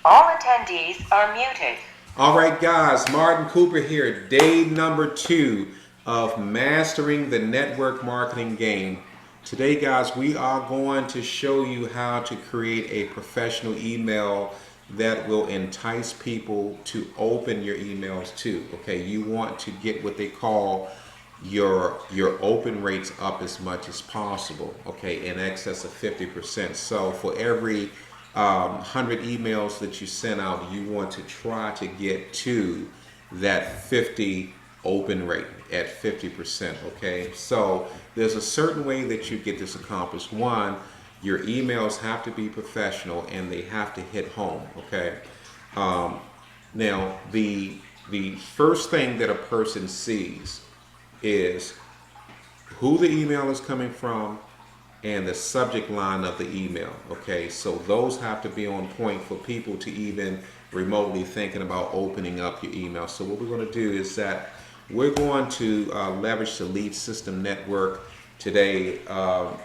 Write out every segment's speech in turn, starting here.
All attendees are muted. All right, guys, Martin Cooper here, day number 2 of Mastering the Network Marketing Game. Today, guys, we are going to show you how to create a professional email that will entice people to open your emails to. Okay, you want to get what they call your open rates up as much as possible, okay, in excess of 50%. So for every 100 emails that you send out, you want to try to get to that 50 open rate at 50%, okay? So there's a certain way that you get this accomplished. One, your emails have to be professional and they have to hit home, okay? Now, the first thing that a person sees is who the email is coming from and the subject line of the email. Okay, so those have to be on point for people to even remotely thinking about opening up your email. So what we're going to do is that we're going to leverage the Lead System Network today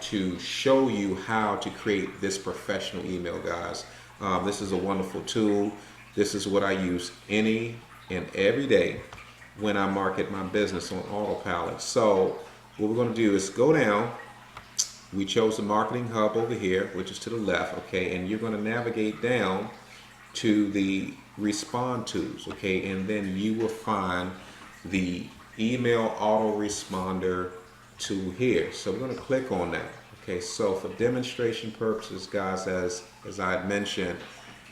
to show you how to create this professional email, guys. This is a wonderful tool. This is what I use any and every day when I market my business on autopilot. So what we're going to do is go down. We chose the Marketing Hub over here, which is to the left, okay, and you're going to navigate down to the Respond tools, okay, and then you will find the Email Autoresponder tool here. So we're going to click on that. Okay, so for demonstration purposes, guys, as I had mentioned,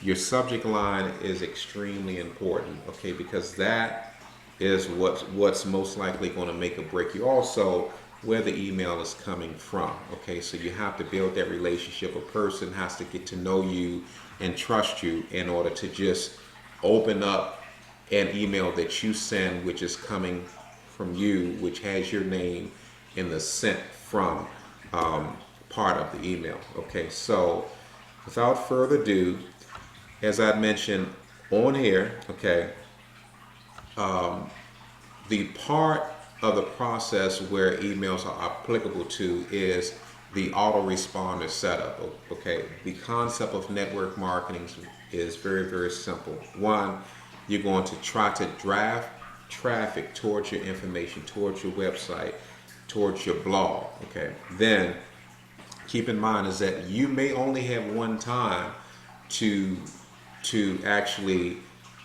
your subject line is extremely important, okay, because that is what's most likely going to make or break you. Also, where the email is coming from. Okay, so you have to build that relationship. A person has to get to know you and trust you in order to just open up an email that you send, which is coming from you, which has your name in the sent from part of the email. Okay, so without further ado, as I mentioned on here, okay, the part of the process where emails are applicable to is the autoresponder setup. Okay, the concept of network marketing is very, very simple. One, you're going to try to drive traffic towards your information, towards your website, towards your blog. Okay, then keep in mind is that you may only have one time to actually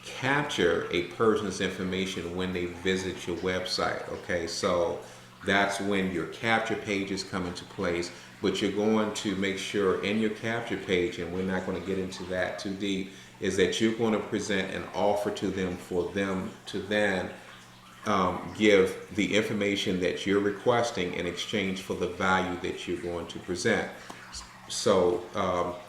capture a person's information when they visit your website. Okay, so that's when your capture pages come into place, but you're going to make sure in your capture page, and we're not going to get into that too deep, is that you're going to present an offer to them for them to then give the information that you're requesting in exchange for the value that you're going to present. So,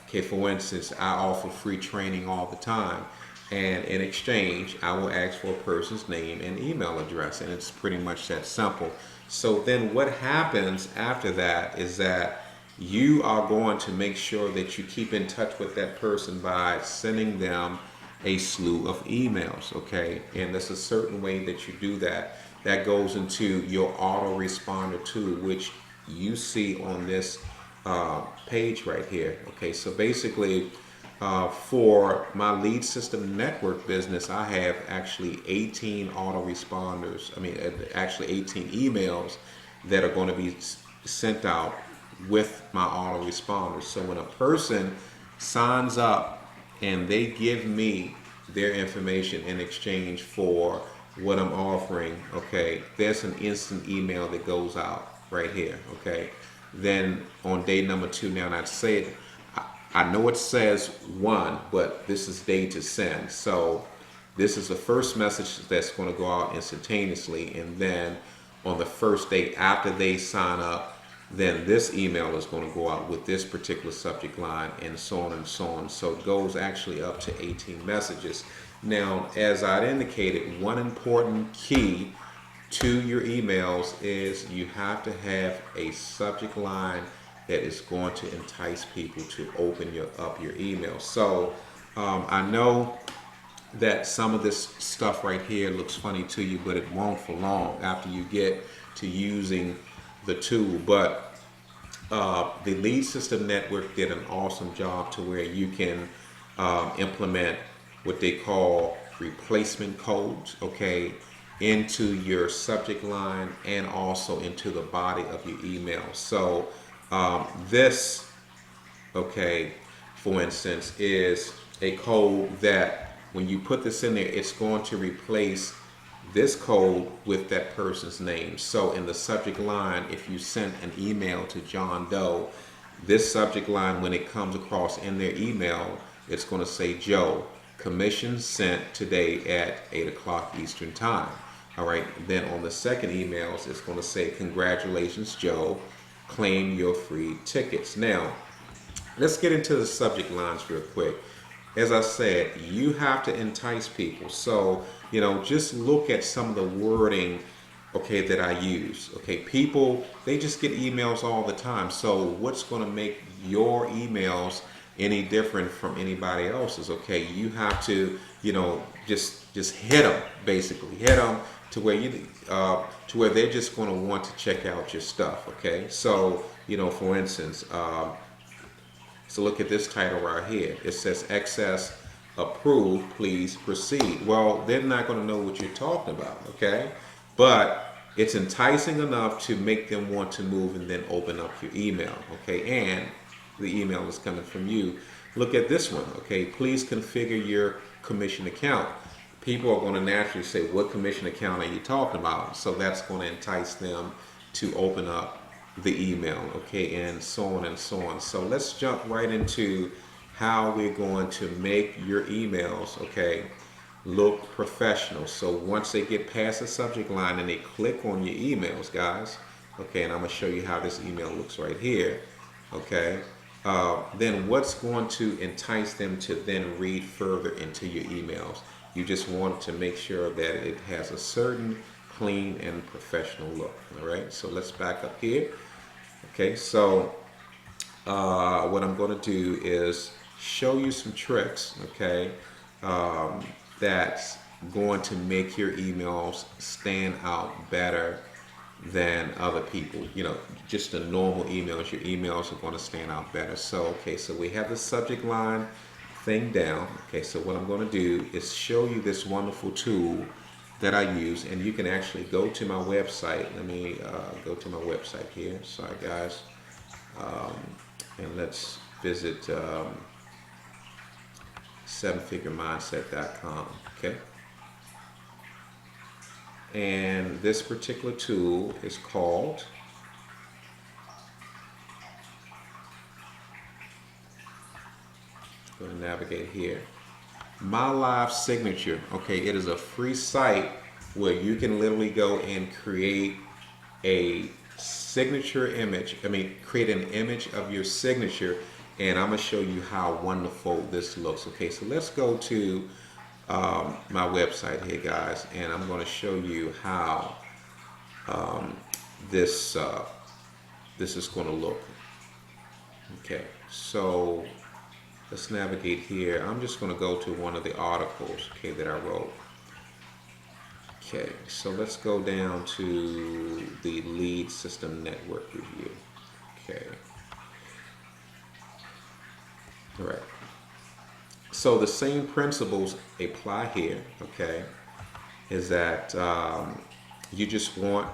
okay, for instance, I offer free training all the time. And in exchange, I will ask for a person's name and email address. And it's pretty much that simple. So then what happens after that is that you are going to make sure that you keep in touch with that person by sending them a slew of emails, okay? And there's a certain way that you do that. That goes into your autoresponder tool, which you see on this page right here. Okay, so basically, for my Lead System Network business, I have actually 18 autoresponders. I mean, actually 18 emails that are going to be sent out with my autoresponders. So when a person signs up and they give me their information in exchange for what I'm offering, okay, there's an instant email that goes out right here, okay. Then on day number 2, now, and I said, I know it says 1, but this is day to send. So this is the first message that's going to go out instantaneously, and then on the first day after they sign up, then this email is going to go out with this particular subject line, and so on and so on. So it goes actually up to 18 messages. Now, as I indicated, one important key to your emails is you have to have a subject line that is going to entice people to open up your email. So I know that some of this stuff right here looks funny to you, but it won't for long after you get to using the tool. But the Lead System Network did an awesome job to where you can implement what they call replacement codes, okay, into your subject line and also into the body of your email. So this, okay, for instance, is a code that when you put this in there, it's going to replace this code with that person's name. So in the subject line, if you sent an email to John Doe, this subject line, when it comes across in their email, it's going to say Joe, commission sent today at 8 o'clock Eastern time. All right. Then on the second emails, it's going to say, congratulations, Joe, claim your free tickets. Now, let's get into the subject lines real quick. As I said, you have to entice people. So, just look at some of the wording, okay, that I use. Okay, people, they just get emails all the time. So what's going to make your emails any different from anybody else's? Okay, you have to, just hit them, basically. Hit them to where to where they're just going to want to check out your stuff. Okay, so, for instance, so look at this title right here. It says excess approved, please proceed. Well, they're not going to know what you're talking about, okay? But it's enticing enough to make them want to move and then open up your email, okay? And the email is coming from you. Look at this one, okay? Please configure your commission account. People are going to naturally say, what commission account are you talking about? So that's going to entice them to open up the email, okay, and so on and so on. So let's jump right into how we're going to make your emails, okay, look professional. So once they get past the subject line and they click on your emails, guys, okay, and I'm going to show you how this email looks right here, okay, then what's going to entice them to then read further into your emails? You just want to make sure that it has a certain clean and professional look. All right, so let's back up here. Okay, so what I'm going to do is show you some tricks, okay, that's going to make your emails stand out better than other people. Just the normal emails, your emails are going to stand out better. So, okay, so we have the subject line thing down. Okay, so what I'm going to do is show you this wonderful tool that I use, and you can actually go to my website. Let me go to my website here. Sorry, guys. And let's visit sevenfiguremindset.com. Okay. And this particular tool is called going to navigate here. My Live Signature. Okay, it is a free site where you can literally go and create a signature image. Create an image of your signature, and I'm going to show you how wonderful this looks. Okay, so let's go to my website here, guys, and I'm going to show you how this is going to look. Okay, so let's navigate here. I'm just going to go to one of the articles, okay, that I wrote. Okay, so let's go down to the Lead System Network Review. Okay. All right. So the same principles apply here, okay, is that you just want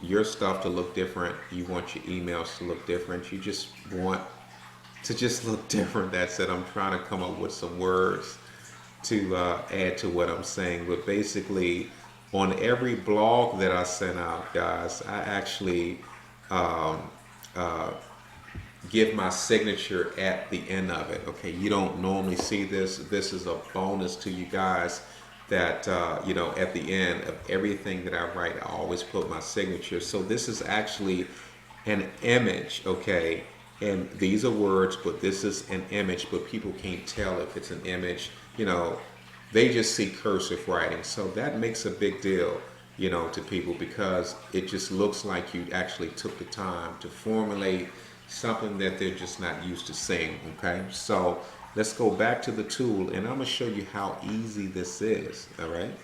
your stuff to look different. You want your emails to look different. You just want to just look different. That's it. I'm trying to come up with some words to add to what I'm saying. But basically, on every blog that I send out, guys, I actually give my signature at the end of it. Okay, you don't normally see this. This is a bonus to you guys that, at the end of everything that I write, I always put my signature. So this is actually an image, okay? And these are words, but this is an image, but people can't tell if it's an image. They just see cursive writing. So that makes a big deal, to people, because it just looks like you actually took the time to formulate something that they're just not used to seeing, okay? So let's go back to the tool, and I'm going to show you how easy this is, all right?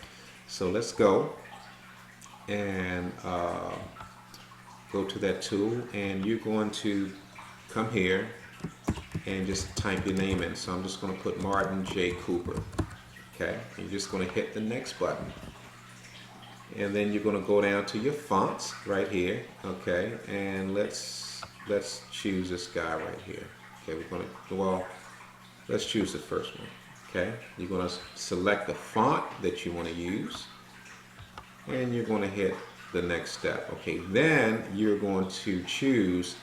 So let's go and go to that tool, and you're going to come here and just type your name in. So I'm just going to put Martin J. Cooper. Okay, and you're just going to hit the next button. And then you're going to go down to your fonts right here. Okay, and let's choose this guy right here. Okay, we're going to, well, let's choose the first one. Okay, you're going to select the font that you want to use, and you're going to hit the next step. Okay, then you're going to choose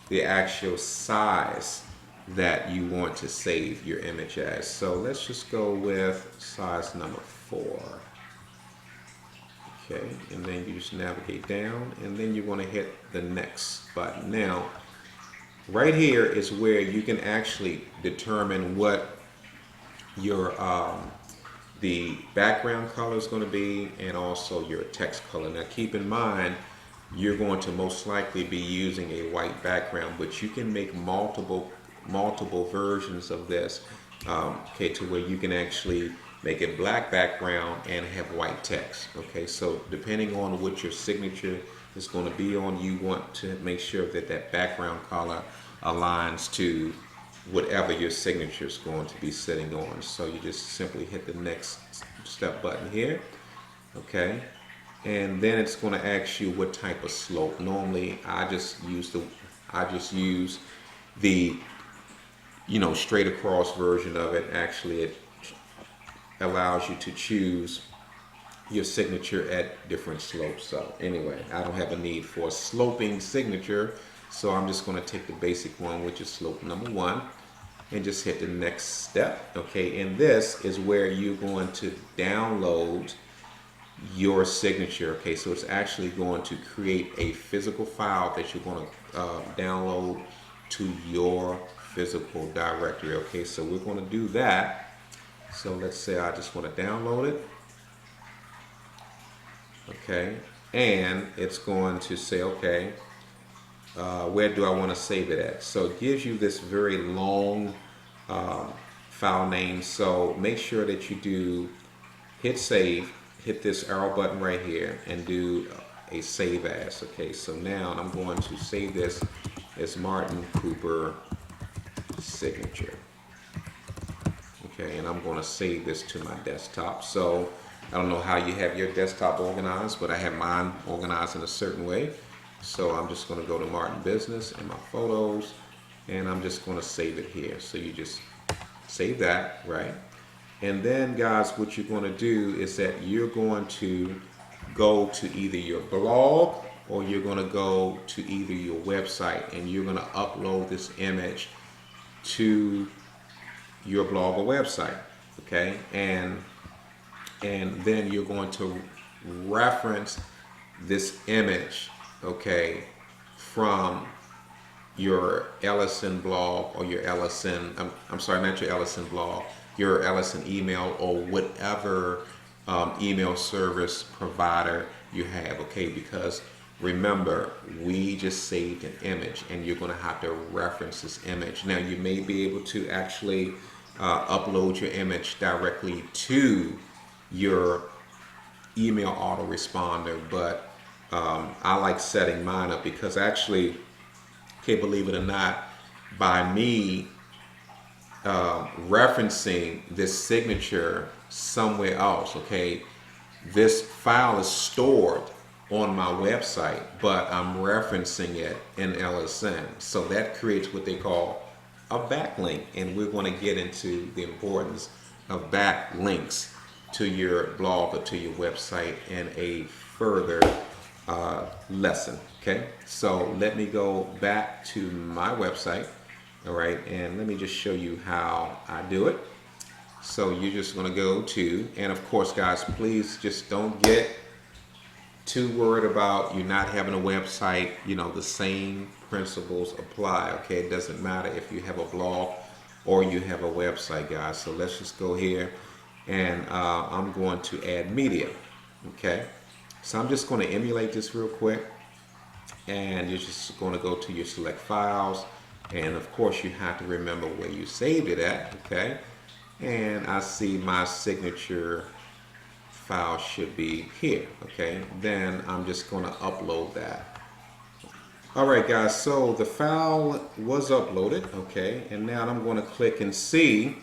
the actual size that you want to save your image as. So let's just go with size number 4. Okay, and then you just navigate down, and then you want to hit the next button. Now, right here is where you can actually determine what your the background color is going to be, and also your text color. Now keep in mind, you're going to most likely be using a white background, but you can make multiple versions of this, okay, to where you can actually make a black background and have white text. Okay, so depending on what your signature is going to be on, you want to make sure that that background color aligns to whatever your signature is going to be sitting on. So you just simply hit the next step button here. Okay, and then it's going to ask you what type of slope. Normally I just use the straight across version of it. Actually, it allows you to choose your signature at different slopes. So anyway, I don't have a need for a sloping signature, so I'm just going to take the basic one, which is slope number 1, and just hit the next step. Okay, and this is where you're going to download your signature. Okay, so it's actually going to create a physical file that you're going to download to your physical directory. Okay, so we're going to do that. So let's say I just want to download it. Okay, and it's going to say, okay, where do I want to save it at? So it gives you this very long file name. So make sure that you do hit save, hit this arrow button right here, and do a save as. Okay, so now I'm going to save this as Martin Cooper signature. Okay, and I'm going to save this to my desktop. So I don't know how you have your desktop organized, but I have mine organized in a certain way. So I'm just going to go to Martin Business and my photos, and I'm just going to save it here. So you just save that, right? And then guys, what you're going to do is that you're going to go to either your blog or you're going to go to either your website, and you're going to upload this image to your blog or website. Okay, and then you're going to reference this image, okay, from your Ellison blog or your Ellison, I'm sorry, not your Ellison blog, your Ellison email, or whatever email service provider you have. Okay, because remember, we just saved an image, and you're going to have to reference this image. Now, you may be able to actually upload your image directly to your email autoresponder, but I like setting mine up because actually, okay, believe it or not, by me referencing this signature somewhere else, okay, this file is stored on my website, but I'm referencing it in LSN. So that creates what they call a backlink, and we're going to get into the importance of backlinks to your blog or to your website in a further lesson. Okay, so let me go back to my website, all right, and let me just show you how I do it. So you're just going to go to, and of course guys, please just don't get too worried about you not having a website. You know, the same principles apply. Okay, it doesn't matter if you have a blog or you have a website, guys. So let's just go here, and I'm going to add media. Okay, so I'm just going to emulate this real quick, and you're just going to go to your select files, and of course you have to remember where you saved it at. Okay, and I see my signature file should be here. Okay, then I'm just going to upload that. All right, guys, so the file was uploaded, okay, and now I'm going to click and see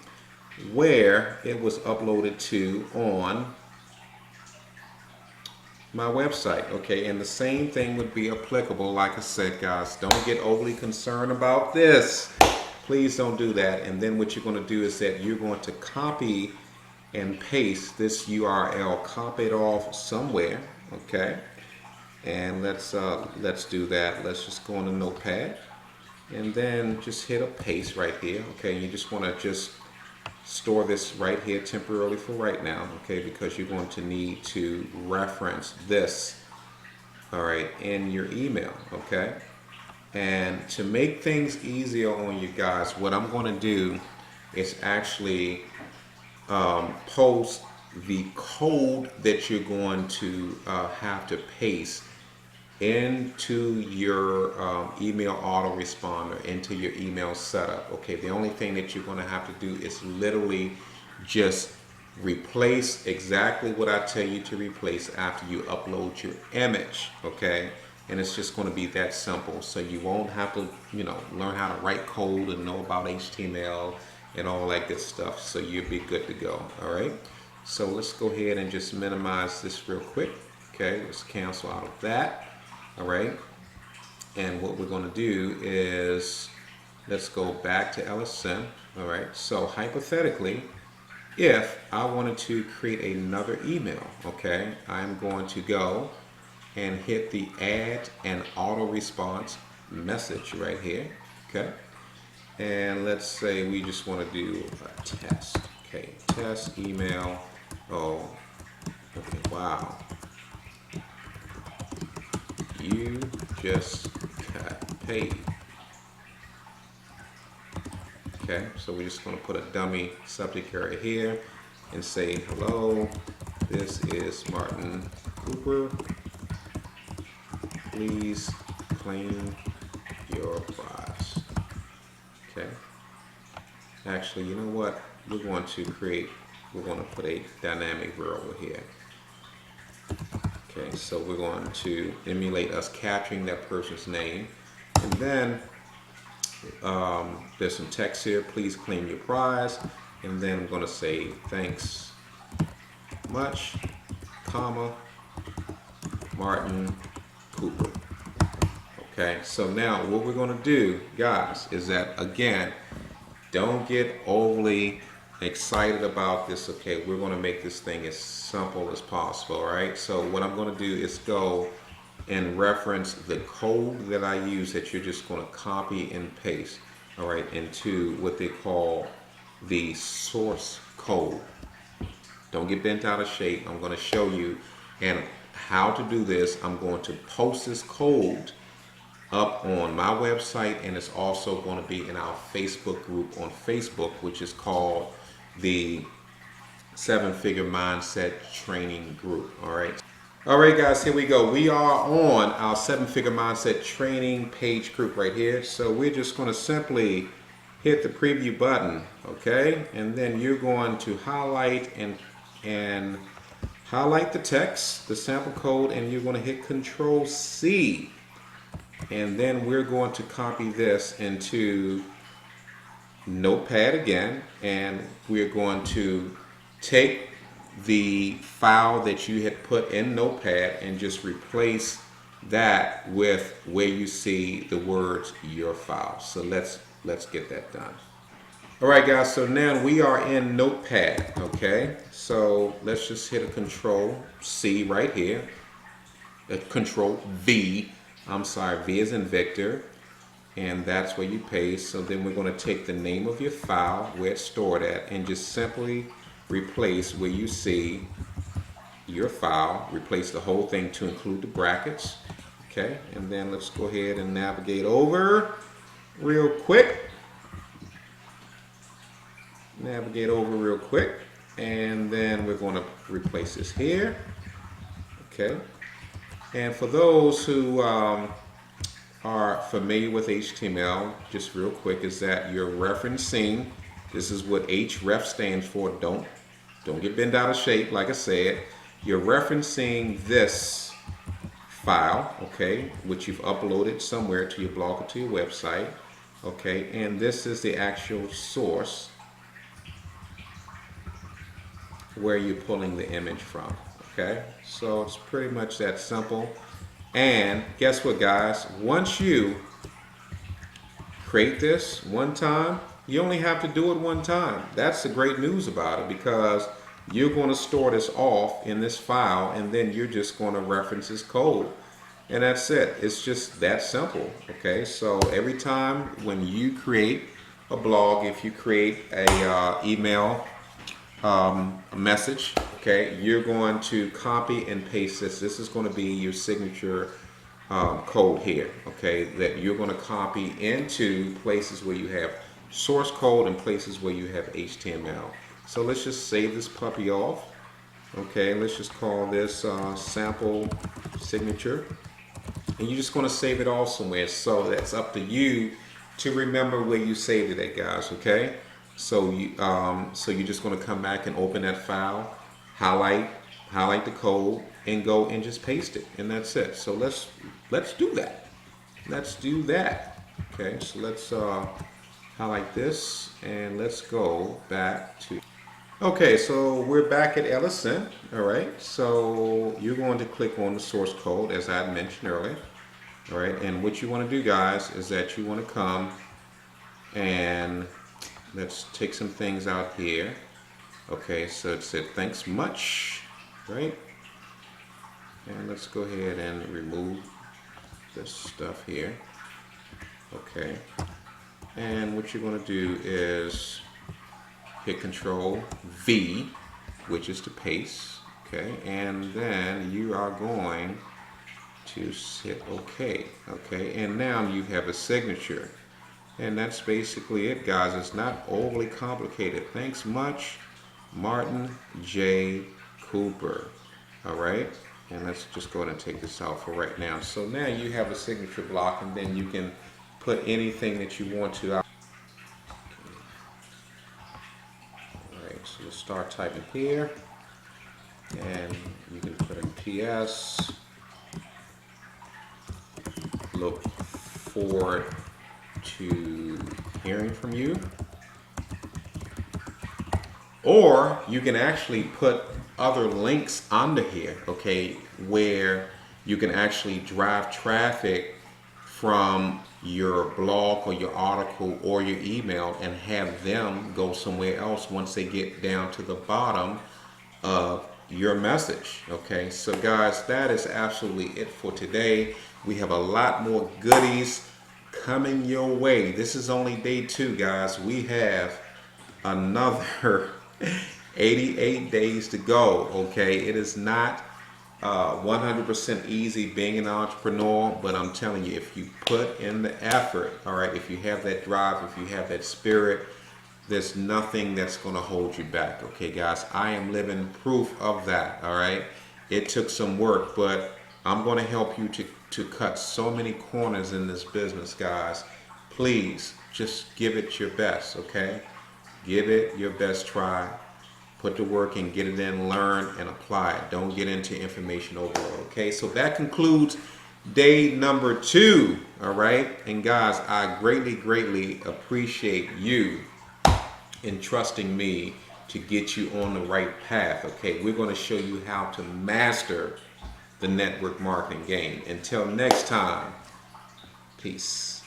where it was uploaded to on my website, okay, and the same thing would be applicable. Like I said, guys, don't get overly concerned about this. Please don't do that. And then what you're going to do is that you're going to copy and paste this URL, copy it off somewhere, okay, and let's do that. Let's just go on the notepad and then just hit a paste right here, okay. You just want to just store this right here temporarily for right now, okay, because you're going to need to reference this, all right, in your email, okay. And to make things easier on you guys, what I'm going to do is actually post the code that you're going to have to paste into your email autoresponder, into your email setup. Okay, the only thing that you're going to have to do is literally just replace exactly what I tell you to replace after you upload your image. Okay, and it's just going to be that simple. So you won't have to, learn how to write code and know about HTML and all that good stuff. So you'll be good to go. All right. So let's go ahead and just minimize this real quick. Okay, let's cancel out of that. All right, and what we're going to do is let's go back to LSM. All right, so hypothetically, if I wanted to create another email, okay, I'm going to go and hit the add an auto response message right here, okay, and let's say we just want to do a test, okay, test email. Oh, okay, wow. You just got paid. Okay, so we're just going to put a dummy subject area here and say, hello, this is Martin Cooper. Please claim your prize. Okay. Actually, you know what? We're going to put a dynamic variable here. Okay, so we're going to emulate us capturing that person's name, and then there's some text here. Please claim your prize, and then I'm going to say thanks much, comma, Martin Cooper. Okay, so now what we're going to do, guys, is that again, don't get overly excited about this. Okay, we're going to make this thing as simple as possible. All right, so what I'm going to do is go and reference the code that I use that you're just going to copy and paste, all right, into what they call the source code. Don't get bent out of shape. I'm going to show you and how to do this. I'm going to post this code up on my website, and it's also going to be in our Facebook group on Facebook, which is called the 7-Figure Mindset Training Group. All right, guys, here we go. We are on our 7-Figure Mindset Training page group right here. So we're just going to simply hit the preview button, okay, and then you're going to highlight and highlight the text, the sample code, and you're going to hit Control C. And then we're going to copy this into Notepad again, and we're going to take the file that you had put in Notepad and just replace that with where you see the words your file. So let's get that done. All right, guys, so now we are in Notepad, okay? So let's just hit a Control C right here, Control V. I'm sorry, V as in Victor, and that's where you paste. So then we're going to take the name of your file, where it's stored at, and just simply replace where you see your file, replace the whole thing to include the brackets, okay? And then let's go ahead and navigate over real quick. And then we're going to replace this here, okay? And for those who are familiar with HTML, just real quick, is that you're referencing, this is what href stands for. Don't get bent out of shape, like I said. You're referencing this file, okay, which you've uploaded somewhere to your blog or to your website, okay, and this is the actual source where you're pulling the image from, okay. So it's pretty much that simple. And guess what, guys, once you create this one time, you only have to do it one time. That's the great news about it, because you're going to store this off in this file, and then you're just going to reference this code, and that's it. It's just that simple. Okay, so every time when you create a blog, if you create a email a message, okay, you're going to copy and paste this. This is going to be your signature code here, okay, that you're going to copy into places where you have source code and places where you have HTML. So let's just save this puppy off. Okay, let's just call this sample signature, and you're just going to save it all somewhere. So that's up to you to remember where you saved it at, guys. Okay, so you're just going to come back and open that file, highlight the code, and go and just paste it, and that's it. So let's do that. Let's do that. Okay, so let's highlight this, and let's go back to. Okay, so we're back at Ellison. All right, so you're going to click on the source code as I mentioned earlier. All right, and what you want to do, guys, is that you want to come and let's take some things out here. Okay, so it said thanks much, right? And let's go ahead and remove this stuff here. Okay, and what you're going to do is hit Control V, which is to paste, okay, and then you are going to hit OK, okay, and now you have a signature, and that's basically it, guys. It's not overly complicated. Thanks much, Martin J. Cooper. All right, and let's just go ahead and take this out for right now. So now you have a signature block, and then you can put anything that you want to out. So let's start typing here, and you can put in PS, look forward to hearing from you, or you can actually put other links under here, okay, where you can actually drive traffic from your blog or your article or your email and have them go somewhere else once they get down to the bottom of your message. Okay, so guys, that is absolutely it for today. We have a lot more goodies coming your way. This is only day 2, guys. We have another 88 days to go. Okay, it is not 100% easy being an entrepreneur, but I'm telling you, if you put in the effort, all right, if you have that drive, if you have that spirit, there's nothing that's going to hold you back. Okay, guys, I am living proof of that. All right, it took some work, but I'm going to help you to cut so many corners in this business, guys. Please just give it your best. Okay, give it your best try. Put the work in, get it in, learn, and apply it. Don't get into information overload, okay? So that concludes day number 2, all right? And guys, I greatly, greatly appreciate you in trusting me to get you on the right path, okay? We're going to show you how to master the network marketing game. Until next time, peace.